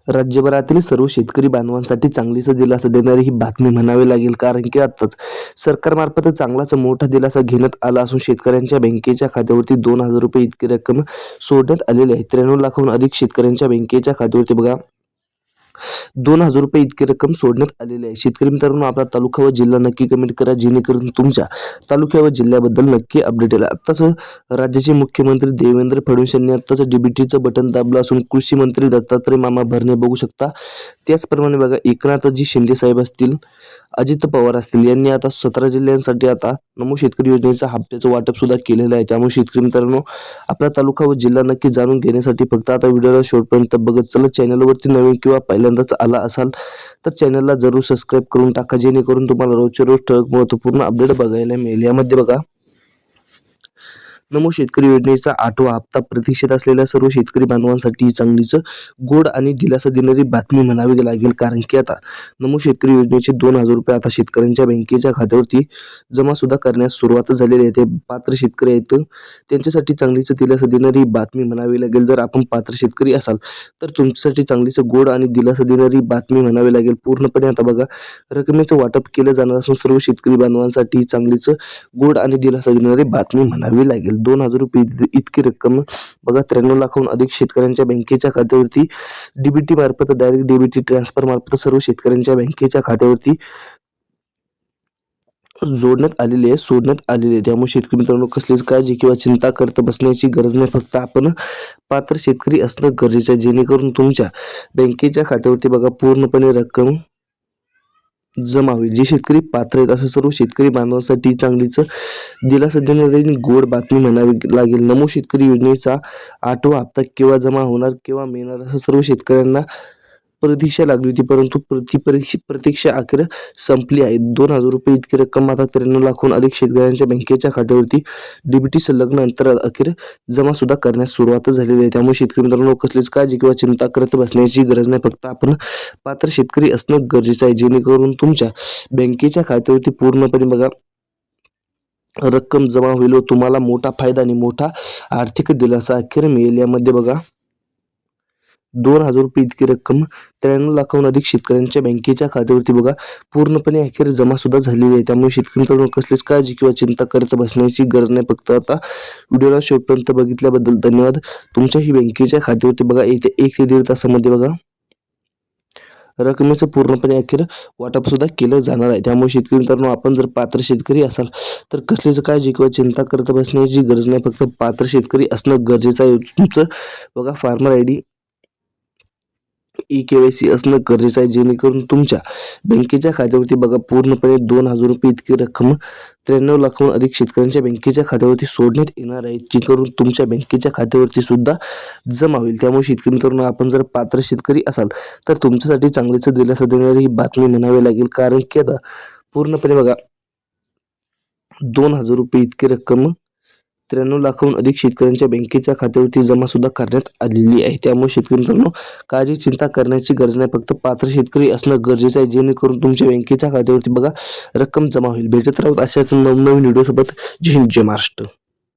राज्यभरातील सर्व शेतकरी बांधवांसाठी चांगलीच दिलासा देणारी ही बातमी म्हणावी लागेल, कारण की आताच सरकारमार्फत चांगलाच मोठा दिलासा घेण्यात आला असून शेतकऱ्यांच्या बँकेच्या खात्यावरती 2,000 रुपये इतकी रक्कम सोडण्यात आलेली आहे. 93 लाखाहून अधिक शेतकऱ्यांच्या बँकेच्या खात्यावरती बघा 2,000 रुपये इतकी रक्कम सोडण्यात आलेली आहे. शेतकरी मित्रांनो, आपला तालुका व जिल्हा नक्की कमेंट करा, जेणेकरून तुमच्या तालुक्या व जिल्ह्याबद्दल नक्की अपडेट येईल. आत्ताच राज्याचे मुख्यमंत्री देवेंद्र फडणवीस यांनी आत्ताच डीबीटीचं बटन दाबलं असून कृषी मंत्री दत्तात्रय मामा भरणे बघू शकता. त्याचप्रमाणे बघा एकनाथजी शिंदे साहेब असतील, अजित पवार असतील यांनी आता 17 जिल्ह्यांसाठी आता नमो शेतकरी योजनेचा हप्त्याचं वाटप सुद्धा केलेलं आहे. त्यामुळे शेतकरी मित्रांनो, आपला तालुका व जिल्हा नक्की जाणून घेण्यासाठी फक्त आता व्हिडिओला शेवटपर्यंत बघत चला. चॅनलवरती नवीन किंवा पहिल्यांदाच आला असाल तर चॅनलला जरूर सबस्क्राईब करून टाका, जेणेकरून तुम्हाला रोजच्या रोज ठळक महत्त्वपूर्ण अपडेट बघायला मिळेल. यामध्ये बघा नमो शेतकरी योजनेचा 8वा हप्ता प्रतीक्षेत असलेल्या सर्व शेतकरी बांधवांसाठी चांगलीच गोड आणि दिलासा देणारी बातमी म्हणावी लागेल, कारण की आता नमो शेतकरी योजनेचे 2,000 रुपये आता शेतकऱ्यांच्या बँकेच्या खात्यावरती जमा सुद्धा करण्यास सुरुवात झालेली आहे. ते पात्र शेतकरी आहेत त्यांच्यासाठी चांगलीच दिलासा देणारी बातमी म्हणावी लागेल. जर आपण पात्र शेतकरी असाल तर तुमच्यासाठी चांगलीच गोड आणि दिलासा देणारी बातमी म्हणावी लागेल. पूर्णपणे आता बघा रकमेचं वाटप केलं जाणार असून सर्व शेतकरी बांधवांसाठी चांगलीच गोड आणि दिलासा देणारी बातमी म्हणावी लागेल. 2,000 रुपये इतकी रक्कम बघा 93 लाखाहून अधिक शेतकऱ्यांच्या बँकेच्या खात्यावरती डीबीटी मार्फत, डायरेक्ट डीबीटी ट्रान्सफर मार्फत सर्व शेतकऱ्यांच्या बँकेच्या खात्यावरती सोडण्यात आलेली आहे. त्यामुळे शेतकरी मित्रांनो, कसलीच काळजी किंवा चिंता करत बसण्याची गरज नाही. फक्त आपण पात्र शेतकरी असणं गरजेचं आहे, जेणेकरून तुमच्या बँकेच्या खात्यावरती बघा पूर्णपणे रक्कम जमा होईल. जे शेतकरी पात्र आहेत असं सर्व शेतकरी बांधवांसाठी चांगलीच दिलासा देणारी गोड बातमी म्हणावी लागेल. नमो शेतकरी योजनेचा 8वा हप्ता केव्हा जमा होणार, केव्हा मिळणार असं सर्व शेतकऱ्यांना प्रतीक्षा लागली होती, परंतु प्रतीक्षा अखेर संपली आहे. 2,000 रुपये इतकी रक्कम आता 93 लाखाहून अधिक शेतकऱ्यांच्या बँकेच्या खात्यावरती डीबीटी संलग्न अंतराळ अखेर जमा सुद्धा करण्यास सुरुवात झालेली आहे. त्यामुळे शेतकरी मित्रांनो, कसलीच काळजी किंवा चिंता करत बसण्याची गरज नाही. फक्त आपण पात्र शेतकरी असणं गरजेचं आहे, जेणेकरून तुमच्या बँकेच्या खात्यावरती पूर्णपणे बघा रक्कम जमा होईल व तुम्हाला मोठा फायदा आणि मोठा आर्थिक दिलासा अखेर मिळेल. यामध्ये बघा 2,000 रुपये इतकी रक्कम 93 लाखाहून अधिक शेतकऱ्यांच्या बँकेच्या खात्यावरती बघा पूर्णपणे अखेर जमा सुद्धा झालेली आहे. त्यामुळे शेतकरी मित्रांनो, कसलीच काळजी किंवा चिंता करत बसण्याची गरज नाही. फक्त आता व्हिडिओला शेवटपर्यंत बघितल्याबद्दल धन्यवाद. तुमच्याही बँकेच्या खात्यावरती बघा येत्या 1 ते 1.5 तासामध्ये बघा रकमेचं पूर्णपणे अखेर वाटप सुद्धा केलं जाणार आहे. त्यामुळे शेतकरी मित्रांनो, आपण जर पात्र शेतकरी असाल तर कसलीच काळजी किंवा चिंता करत बसण्याची गरज नाही. फक्त पात्र शेतकरी असणं गरजेचं आहे. तुमचं बघा फार्मर आयडी, KYC असणं गरजेचं आहे, जेणेकरून तुमच्या बँकेच्या खात्यावरती बघा पूर्णपणे 2,000 रुपये इतकी रक्कम 93 लाखाहून अधिक शेतकऱ्यांच्या बँकेच्या खात्यावरती सोडण्यात येणार आहे, जेणेकरून तुमच्या बँकेच्या खात्यावरती सुद्धा जमा होईल. त्यामुळे शेतकरी मित्रांनो, आपण जर पात्र शेतकरी असाल तर तुमच्यासाठी चांगलीच दिलासा देणारी ही बातमी म्हणावी लागेल, कारण की आता पूर्णपणे बघा 2,000 रुपये इतकी रक्कम 93 लाखाहून अधिक शेतकऱ्यांच्या बँकेच्या खात्यावरती जमा सुद्धा करण्यात आलेली आहे. त्यामुळे शेतकरी मित्रांनो, काळजी चिंता करण्याची गरज नाही. फक्त पात्र शेतकरी असणं गरजेचं आहे, जेणेकरून तुमच्या बँकेच्या खात्यावरती बघा रक्कम जमा होईल. भेटत राहूत अशाच नवनवीन व्हिडिओसोबत. जय हिंद, जय महाराष्ट्र.